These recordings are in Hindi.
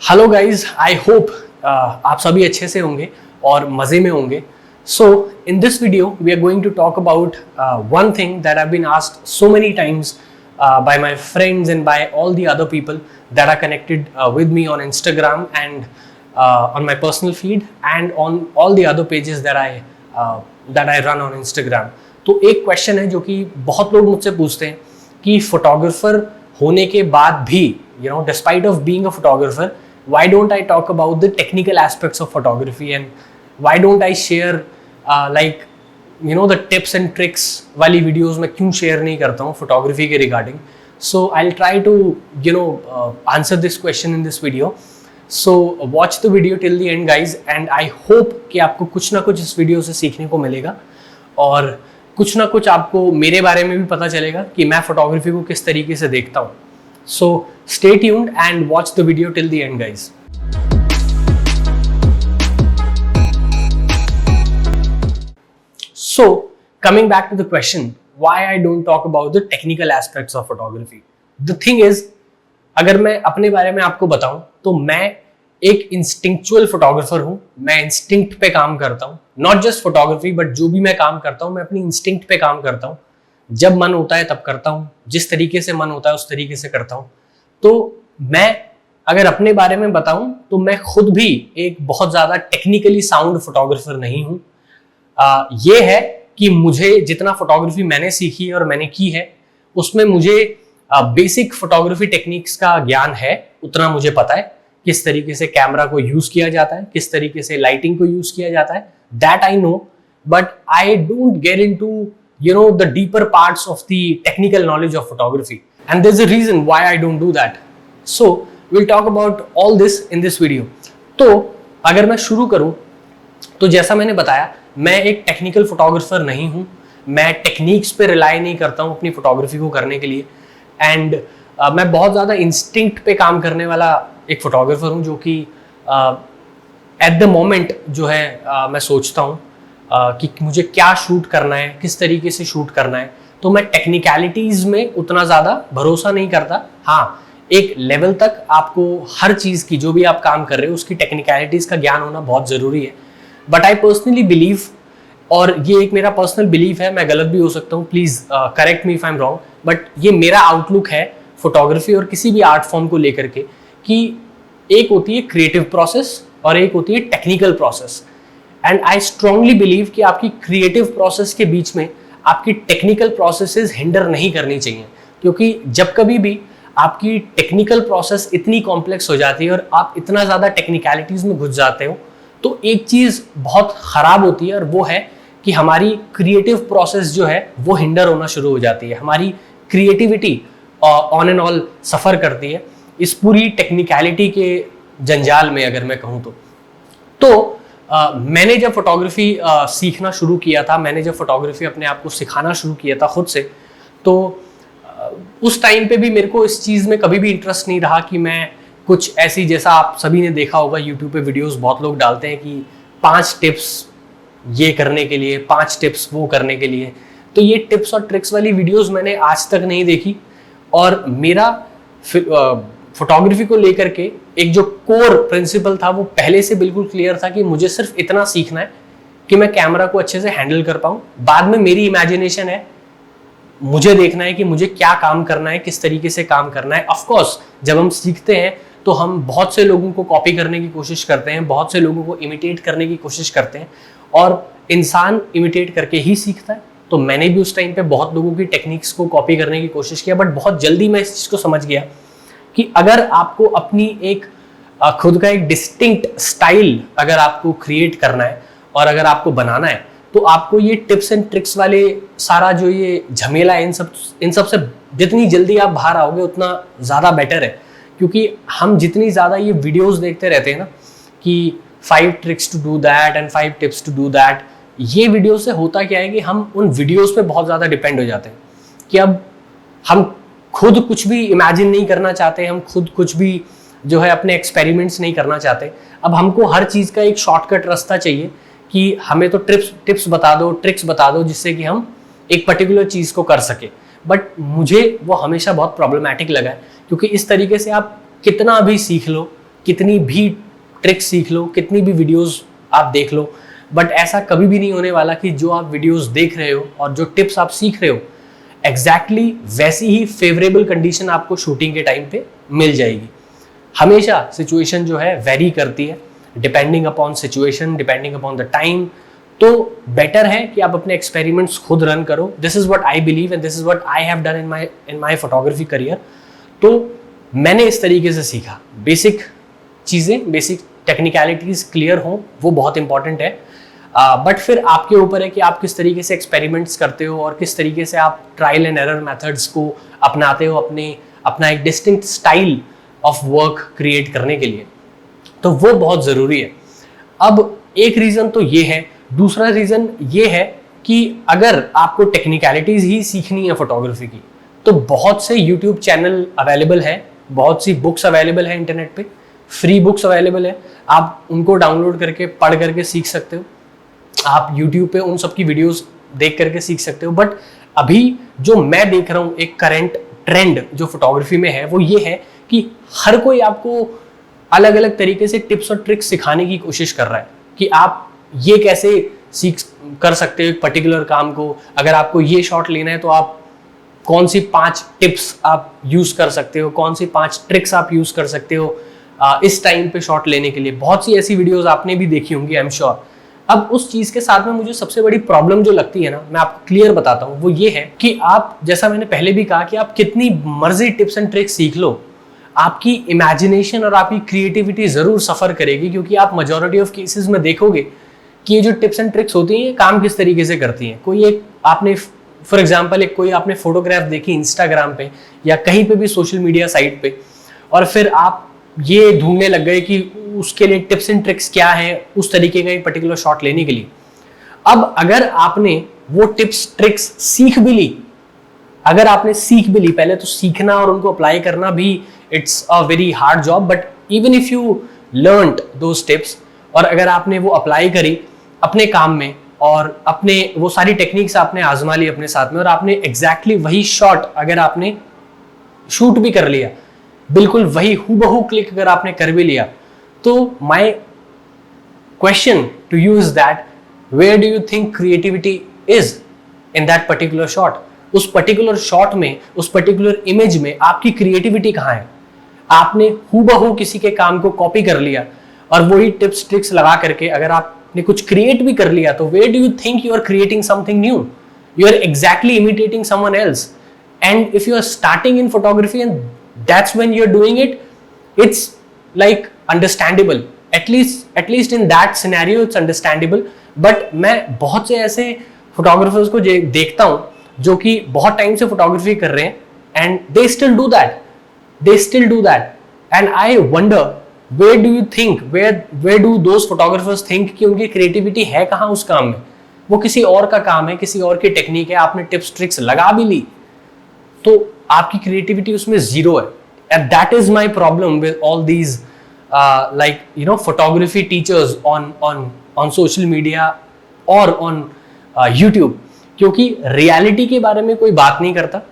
हेलो गाइज, आई होप आप सभी अच्छे से होंगे और मज़े में होंगे. So in this video we are going to talk about one thing that I've been asked so many times by my friends and by all the other people that are connected with me on Instagram and on my personal feed and on all the other pages that I run on Instagram. तो एक क्वेश्चन है जो कि बहुत लोग मुझसे पूछते हैं कि फोटोग्राफर होने के बाद भी, you know, despite of being a photographer, why don't I talk about the technical aspects of photography and why don't I share like you know the tips and tricks वाली videos मैं क्यों share नहीं करता हूँ photography के regarding. So I'll try to answer this question in this video. So watch the video till the end guys and I hope कि आपको कुछ ना कुछ इस वीडियो से सीखने को मिलेगा और कुछ ना कुछ आपको मेरे बारे में भी पता चलेगा कि मैं फोटोग्राफी को किस तरीके से देखता हूँ. So stay tuned and watch the video till the end guys. So coming back to the question why I don't talk about the technical aspects of photography. The thing is, अगर मैं अपने बारे में आपको बताऊं तो मैं एक इंस्टिंक्चुअल फोटोग्राफर हूं. मैं इंस्टिंक्ट पे काम करता हूं. नॉट जस्ट फोटोग्राफी बट जो भी मैं काम करता हूं मैं अपनी इंस्टिंक्ट पे काम करता हूं. जब मन होता है तब करता हूं, जिस तरीके से मन होता है उस तरीके से करता हूं. तो मैं अगर अपने बारे में बताऊं तो मैं खुद भी एक बहुत ज्यादा टेक्निकली साउंड फोटोग्राफर नहीं हूं. ये है कि मुझे जितना फोटोग्राफी मैंने सीखी और मैंने की है उसमें मुझे बेसिक फोटोग्राफी टेक्निक्स का ज्ञान है. उतना मुझे पता है किस तरीके से कैमरा को यूज किया जाता है, किस तरीके से लाइटिंग को यूज किया जाता है. That I know, but I don't get into the deeper parts of the technical knowledge of photography, and there's a reason why I don't do that. So we'll talk about all this in this video. तो अगर मैं शुरू करूं तो जैसा मैंने बताया मैं एक टेक्निकल फोटोग्राफर नहीं हूं. मैं टेक्निक्स पे रिलाई नहीं करता हूं अपनी फोटोग्राफी को करने के लिए एंड मैं बहुत ज़्यादा इंस्टिंक्ट पे काम करने वाला एक फोटोग्राफर हूं जो कि एट द मोमेंट जो है मैं सोचता हूं कि मुझे क्या शूट करना है, किस तरीके से शूट करना है. तो मैं टेक्निकलिटीज में उतना ज़्यादा भरोसा नहीं करता. हाँ, एक लेवल तक आपको हर चीज़ की, जो भी आप काम कर रहे हो उसकी टेक्निकलिटीज का ज्ञान होना बहुत ज़रूरी है. बट आई पर्सनली बिलीव, और ये एक मेरा पर्सनल बिलीव है, मैं गलत भी हो सकता हूँ, please correct me if I am wrong, but ये मेरा आउटलुक है फोटोग्राफी और किसी भी आर्ट फॉर्म को लेकर के कि एक होती है क्रिएटिव प्रोसेस और एक होती है technical process. And I strongly believe कि आपकी क्रिएटिव प्रोसेस के बीच में आपकी टेक्निकल प्रोसेसेस हिंडर नहीं करनी चाहिए, क्योंकि जब कभी भी आपकी टेक्निकल प्रोसेस इतनी कॉम्प्लेक्स हो जाती है और आप इतना ज़्यादा टेक्निकलिटीज़ में घुस जाते हो तो एक चीज़ बहुत ख़राब होती है और वो है कि हमारी क्रिएटिव प्रोसेस जो है वो हिंडर होना शुरू हो जाती है. हमारी क्रिएटिविटी ऑन एंड ऑल सफ़र करती है इस पूरी टेक्निकलिटी के जंजाल में. अगर मैं कहूँ तो मैंने जब फोटोग्राफी सीखना शुरू किया था, मैंने जब फोटोग्राफी अपने आप को सिखाना शुरू किया था खुद से, तो उस टाइम पे भी मेरे को इस चीज़ में कभी भी इंटरेस्ट नहीं रहा कि मैं कुछ ऐसी, जैसा आप सभी ने देखा होगा यूट्यूब पे वीडियोस बहुत लोग डालते हैं कि 5 टिप्स ये करने के लिए, 5 टिप्स वो करने के लिए. तो ये टिप्स और ट्रिक्स वाली वीडियोज़ मैंने आज तक नहीं देखी. और मेरा फोटोग्राफी को लेकर के एक जो कोर प्रिंसिपल था वो पहले से बिल्कुल क्लियर था कि मुझे सिर्फ इतना सीखना है कि मैं कैमरा को अच्छे से हैंडल कर पाऊँ. बाद में मेरी इमेजिनेशन है, मुझे देखना है कि मुझे क्या काम करना है, किस तरीके से काम करना है. ऑफ कोर्स जब हम सीखते हैं तो हम बहुत से लोगों को कॉपी करने की कोशिश करते हैं, बहुत से लोगों को इमिटेट करने की कोशिश करते हैं और इंसान इमिटेट करके ही सीखता है. तो मैंने भी उस टाइम पे बहुत लोगों की टेक्निक्स को कॉपी करने की कोशिश किया, बट बहुत जल्दी मैं इस चीज़ को समझ गया कि अगर आपको अपनी एक खुद का एक डिस्टिंक्ट स्टाइल अगर आपको क्रिएट करना है और अगर आपको बनाना है तो आपको ये टिप्स एंड ट्रिक्स वाले सारा जो ये झमेला है इन सब से जितनी जल्दी आप बाहर आओगे उतना ज़्यादा बेटर है. क्योंकि हम जितनी ज़्यादा ये वीडियोस देखते रहते हैं ना कि 5 tricks to do that and 5 tips to do that, ये वीडियो से होता क्या है कि हम उन वीडियोस पे बहुत ज़्यादा डिपेंड हो जाते हैं कि अब हम खुद कुछ भी इमेजिन नहीं करना चाहते, हम खुद कुछ भी जो है अपने एक्सपेरिमेंट्स नहीं करना चाहते. अब हमको हर चीज़ का एक शॉर्टकट रास्ता चाहिए कि हमें तो टिप्स बता दो, ट्रिक्स बता दो जिससे कि हम एक पर्टिकुलर चीज़ को कर सके. बट मुझे वो हमेशा बहुत प्रॉब्लमैटिक लगा है, क्योंकि इस तरीके से आप कितना भी सीख लो, कितनी भी ट्रिक्स सीख लो, कितनी भी वीडियोस आप देख लो, बट ऐसा कभी भी नहीं होने वाला कि जो आप वीडियोस देख रहे हो और जो टिप्स आप सीख रहे हो एग्जैक्टली वैसी ही फेवरेबल कंडीशन आपको शूटिंग के टाइम पे मिल जाएगी। हमेशा सिचुएशन जो है वेरी करती है, depending upon situation, depending upon the time. तो बेटर है कि आप अपने एक्सपेरिमेंट्स खुद रन करो। This is what I believe and this is what I have done in my photography career. तो मैंने इस तरीके से सीखा, बेसिक चीज़ें, बेसिक टेक्निकलिटीज क्लियर हो, वो बहुत इंपॉर्टेंट है। बट फिर आपके ऊपर है कि आप किस तरीके से एक्सपेरिमेंट्स करते हो और किस तरीके से आप ट्रायल एंड एरर मेथड्स को अपनाते हो अपना एक distinct style of work create करने के लिए। तो वो बहुत ज़रूरी है। अब एक रीज़न तो ये है, दूसरा रीज़न ये है कि अगर आपको टेक्निकलिटीज़ ही सीखनी है फोटोग्राफी की तो बहुत से यूट्यूब चैनल अवेलेबल है, बहुत सी बुक्स अवेलेबल है इंटरनेट पे, फ्री बुक्स अवेलेबल है, आप उनको डाउनलोड करके पढ़ करके सीख सकते हो। आप यूट्यूब पे उन सब की वीडियोस देख करके सीख सकते हो। बट अभी जो मैं देख रहा हूँ एक करंट ट्रेंड जो फोटोग्राफी में है वो ये है कि हर कोई आपको अलग अलग तरीके से टिप्स और ट्रिक्स सिखाने की कोशिश कर रहा है कि आप ये कैसे सीख कर सकते हो एक पर्टिकुलर काम को। अगर आपको ये शॉट लेना है तो आप कौन सी 5 टिप्स आप यूज कर सकते हो, कौन सी 5 ट्रिक्स आप यूज कर सकते हो इस टाइम पे शॉट लेने के लिए। बहुत सी ऐसी वीडियोस आपने भी देखी होंगी, आई एम श्योर। अब उस चीज के साथ में मुझे सबसे बड़ी प्रॉब्लम जो लगती है ना, मैं आपको क्लियर बताता हूँ, वो ये है कि आप, जैसा मैंने पहले भी कहा, कि आप कितनी मर्जी टिप्स एंड ट्रिक्स सीख लो, आपकी इमेजिनेशन और आपकी क्रिएटिविटी जरूर सफर करेगी। क्योंकि आप मेजॉरिटी ऑफ केसेस में देखोगे कि ये जो टिप्स एंड ट्रिक्स होती हैं ये काम किस तरीके से करती हैं। कोई एक आपने फॉर एग्जाम्पल कोई आपने फोटोग्राफ देखी इंस्टाग्राम पे या कहीं पे भी सोशल मीडिया साइट पे, और फिर आप ये ढूंढने लग गए कि उसके लिए टिप्स एंड ट्रिक्स क्या है उस तरीके का एक पर्टिकुलर शॉट लेने के लिए। अब अगर आपने वो टिप्स ट्रिक्स सीख भी ली, अगर आपने सीख भी ली, पहले तो सीखना और उनको अप्लाई करना भी it's a very hard job, but even if you learned those tips और अगर आपने वो अप्लाई करी अपने काम में और अपने वो सारी टेक्निक्स आपने आजमा ली अपने साथ में और आपने एग्जैक्टली वही शॉट अगर आपने शूट भी कर लिया, बिल्कुल वही हूबहू क्लिक अगर आपने कर भी लिया, तो my question to you is that where do you think creativity is in that particular shot. उस पर्टिकुलर शॉट में, उस पर्टिकुलर इमेज में आपकी क्रिएटिविटी कहाँ है? आपने हूबहू किसी के काम को कॉपी कर लिया और वही टिप्स ट्रिक्स लगा करके अगर आपने कुछ क्रिएट भी कर लिया, तो where do you think you are creating something new? You are exactly imitating someone else. And if you are starting in photography and that's when you're doing it, it's like understandable, at least in that scenario it's understandable। but मैं बहुत से ऐसे फोटोग्राफर्स को देखता हूं जो कि बहुत टाइम से फोटोग्राफी कर रहे हैं and they still do that and I wonder where do you think where do those photographers think कि उनकी क्रिएटिविटी है कहाँ उस काम में? वो किसी और का काम है, किसी और की टेक्निक है, आपने टिप्स ट्रिक्स लगा भी ली तो आपकी क्रिएटिविटी उसमें जीरो है। And that is my problem with all these like you know photography teachers on social media और ऑन यूट्यूब, क्योंकि रियलिटी के बारे में कोई बात नहीं करता।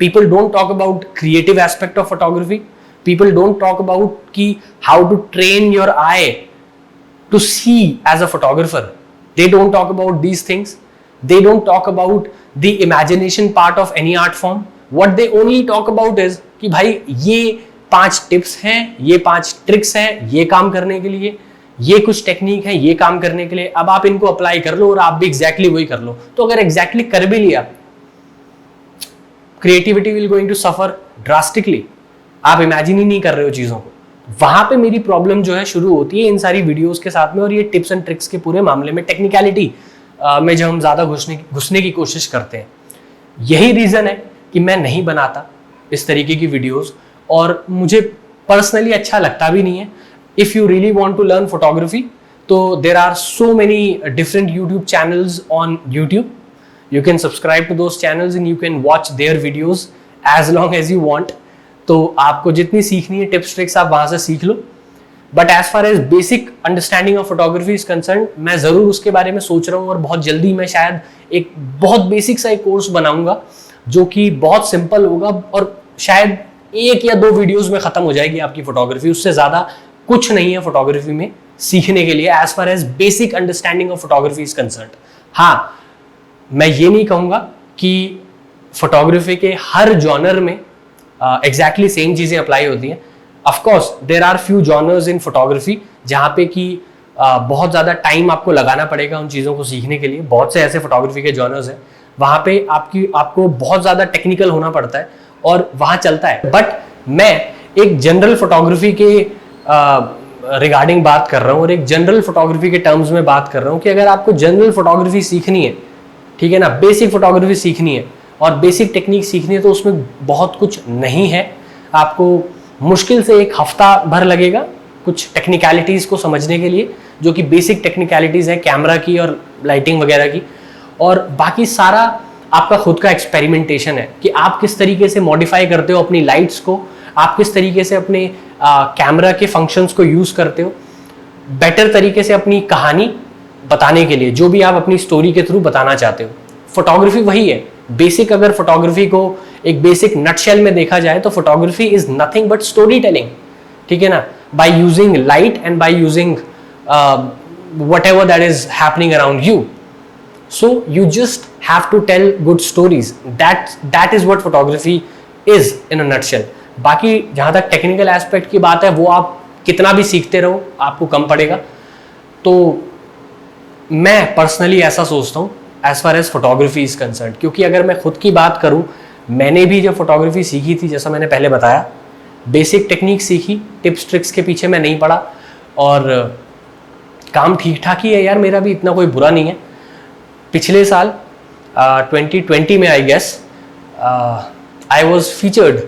People don't talk about creative aspect of photography, people don't talk about कि how to train your eye to see as a photographer. They don't talk about these things. They don't talk about the imagination part of any art form. What they only talk about is कि भाई ये 5 टिप्स हैं, ये 5 ट्रिक्स हैं ये काम करने के लिए, ये कुछ टेक्निक है ये काम करने के लिए, अब आप इनको अप्लाई कर लो और आप भी एग्जैक्टली वही कर लो। तो अगर एग्जैक्टली कर भी लिया, creativity will going to suffer drastically. आप इमेजिन ही नहीं कर रहे हो चीजों को। वहां पे मेरी प्रॉब्लम जो है शुरू होती है इन सारी वीडियोस के साथ में और ये टिप्स एंड ट्रिक्स के पूरे मामले में, टेक्निकलिटी में जब हम ज्यादा घुसने की कोशिश करते हैं। यही रीजन है कि मैं नहीं बनाता इस तरीके की वीडियोस और मुझे पर्सनली अच्छा लगता भी नहीं है। If you really want to learn photography तो there are so many different YouTube channels on YouTube. You can subscribe to those channels and you can watch their videos as long as you want. तो आपको जितनी सीखनी है टिप्स ट्रिक्स आप वहां से सीख लो। But as far as basic understanding of photography is concern, मैं जरूर उसके बारे में सोच रहा हूँ और बहुत जल्दी मैं शायद एक बहुत बेसिक सा एक कोर्स बनाऊंगा जो कि बहुत सिंपल होगा और शायद 1 या 2 वीडियोस में खत्म हो जाएगी आपकी फोटोग्राफी। उससे ज्यादा कुछ नहीं है फोटोग्राफी में सीखने के लिए as far as basic understanding of photography is concerned. हाँ, मैं ये नहीं कहूंगा कि फोटोग्राफी के हर जॉनर में एग्जैक्टली सेम चीजें अप्लाई होती हैं। Of course there are few genres in photography जहां पे कि बहुत ज्यादा टाइम आपको लगाना पड़ेगा उन चीजों को सीखने के लिए। बहुत से ऐसे फोटोग्राफी के जॉनर्स हैं वहां पे आपको बहुत ज्यादा टेक्निकल होना पड़ता है और वहां चलता है। बट मैं एक जनरल फोटोग्राफी के रिगार्डिंग बात कर रहा हूँ और एक जनरल फोटोग्राफी के टर्म्स में बात कर रहा हूँ कि अगर आपको जनरल फोटोग्राफी सीखनी है, ठीक है ना, बेसिक फोटोग्राफी सीखनी है और बेसिक टेक्निक सीखनी है, तो उसमें बहुत कुछ नहीं है। आपको मुश्किल से 1 हफ्ता भर लगेगा कुछ टेक्निकलिटीज को समझने के लिए, जो कि बेसिक टेक्निकलिटीज है कैमरा की और लाइटिंग वगैरह की। और बाकी सारा आपका खुद का एक्सपेरिमेंटेशन है कि आप किस तरीके से मॉडिफाई करते हो अपनी लाइट्स को, आप किस तरीके से अपने कैमरा के फंक्शंस को यूज करते हो बेटर तरीके से अपनी कहानी बताने के लिए, जो भी आप अपनी स्टोरी के थ्रू बताना चाहते हो। फोटोग्राफी वही है बेसिक। अगर फोटोग्राफी को एक बेसिक नटशेल में देखा जाए तो photography is nothing but story telling, ठीक है ना, by using light and by using whatever that is happening around you. So you just have to tell good stories. That is what photography is in a nutshell. बाकी जहां तक टेक्निकल एस्पेक्ट की बात है वो आप कितना भी सीखते रहो आपको कम पड़ेगा। तो मैं पर्सनली ऐसा सोचता हूँ as far as photography is concerned, क्योंकि अगर मैं खुद की बात करूँ, मैंने भी जब फोटोग्राफी सीखी थी, जैसा मैंने पहले बताया, बेसिक टेक्निक सीखी, टिप्स ट्रिक्स के पीछे मैं नहीं पड़ा और काम ठीक ठाक ही है यार, मेरा भी इतना कोई बुरा नहीं है। पिछले साल 2020 में I guess I was featured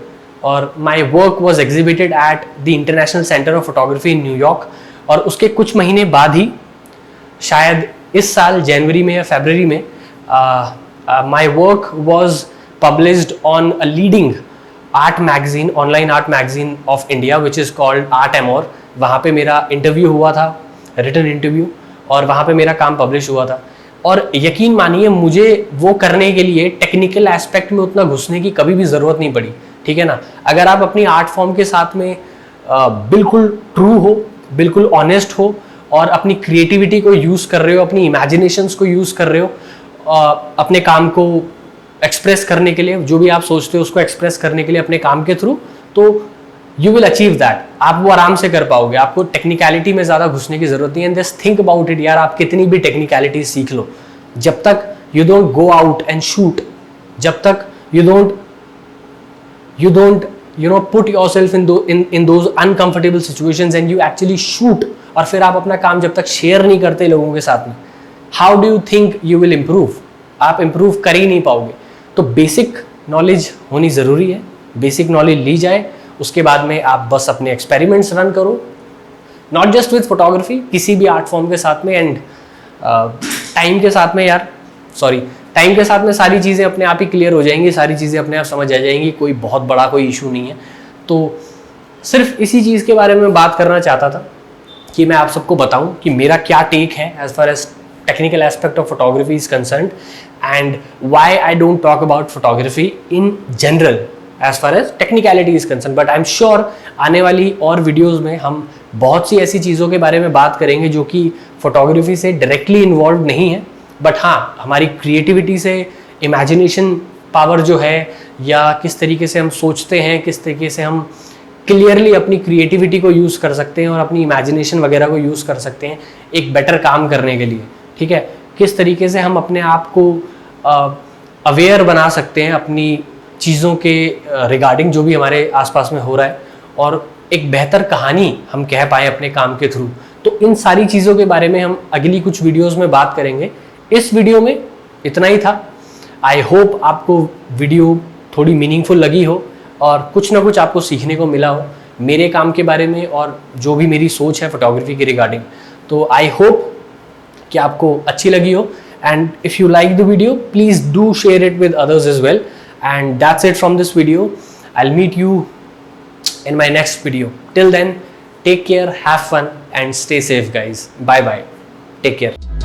और my work was exhibited at the International Center of Photography in New York. और उसके कुछ महीने बाद ही, शायद इस साल जनवरी में या फरवरी में, माई work was published on a leading art magazine, online art magazine of India which is called art Amor. वहाँ पे मेरा इंटरव्यू हुआ था, रिटन इंटरव्यू, और वहाँ पे मेरा काम पब्लिश हुआ था। और यकीन मानिए मुझे वो करने के लिए टेक्निकल एस्पेक्ट में उतना घुसने की कभी भी ज़रूरत नहीं पड़ी, ठीक है ना। अगर आप अपनी आर्ट फॉर्म के साथ में बिल्कुल ट्रू हो, बिल्कुल ऑनेस्ट हो और अपनी क्रिएटिविटी को यूज़ कर रहे हो, अपनी इमेजिनेशंस को यूज़ कर रहे हो अपने काम को एक्सप्रेस करने के लिए, जो भी आप सोचते हो उसको एक्सप्रेस करने के लिए अपने काम के थ्रू, तो यू विल अचीव दैट। आप वो आराम से कर पाओगे, आपको टेक्निकलिटी में ज़्यादा घुसने की जरूरत नहीं है। जस्ट थिंक अबाउट इट यार, आप कितनी भी टेक्निकलिटी सीख लो, जब तक you don't go out and shoot, जब तक you don't put yourself in those uncomfortable situations and you actually shoot, और फिर आप अपना काम जब तक शेयर नहीं करते लोगों के साथ में, how do you think you will improve? आप इम्प्रूव कर ही नहीं पाओगे। तो बेसिक नॉलेज होनी ज़रूरी है, बेसिक नॉलेज ली जाए, उसके बाद में आप बस अपने एक्सपेरिमेंट्स रन करो, नॉट जस्ट विथ फोटोग्राफी, किसी भी आर्ट फॉर्म के साथ में। एंड टाइम के साथ में सारी चीज़ें अपने आप ही क्लियर हो जाएंगी, सारी चीज़ें अपने आप समझ आ जाएंगी, कोई बहुत बड़ा कोई इशू नहीं है। तो सिर्फ इसी चीज़ के बारे में बात करना चाहता था कि मैं आप सबको बताऊं कि मेरा क्या टेक है as far as technical aspect of photography is concerned and why I don't talk about photography in general as far as technicality is concern. But I am sure आने वाली और वीडियोज़ में हम बहुत सी ऐसी चीज़ों के बारे में बात करेंगे जो कि फोटोग्राफी से डायरेक्टली इन्वॉल्व नहीं है, बट हाँ हमारी क्रिएटिविटी से, इमेजिनेशन पावर जो है, या किस तरीके से हम सोचते हैं, किस तरीके से हम क्लियरली अपनी क्रिएटिविटी को यूज़ कर सकते हैं और अपनी इमेजिनेशन वगैरह को यूज़ कर सकते हैं एक बेटर काम करने के लिए, ठीक है। किस तरीके से हम अपने आप को अवेयर बना सकते हैं अपनी चीज़ों के रिगार्डिंग जो भी हमारे आसपास में हो रहा है, और एक बेहतर कहानी हम कह पाएँ अपने काम के थ्रू। तो इन सारी चीज़ों के बारे में हम अगली कुछ वीडियोज़ में बात करेंगे। इस वीडियो में इतना ही था। आई होप आपको वीडियो थोड़ी मीनिंगफुल लगी हो और कुछ ना कुछ आपको सीखने को मिला हो मेरे काम के बारे में और जो भी मेरी सोच है फोटोग्राफी के रिगार्डिंग। तो आई होप कि आपको अच्छी लगी हो, and if you like the video please do share it with others as well. And that's it from this video. I'll meet you in my next video. Till then, take care, have fun, and stay safe, guys. Bye bye. Take care.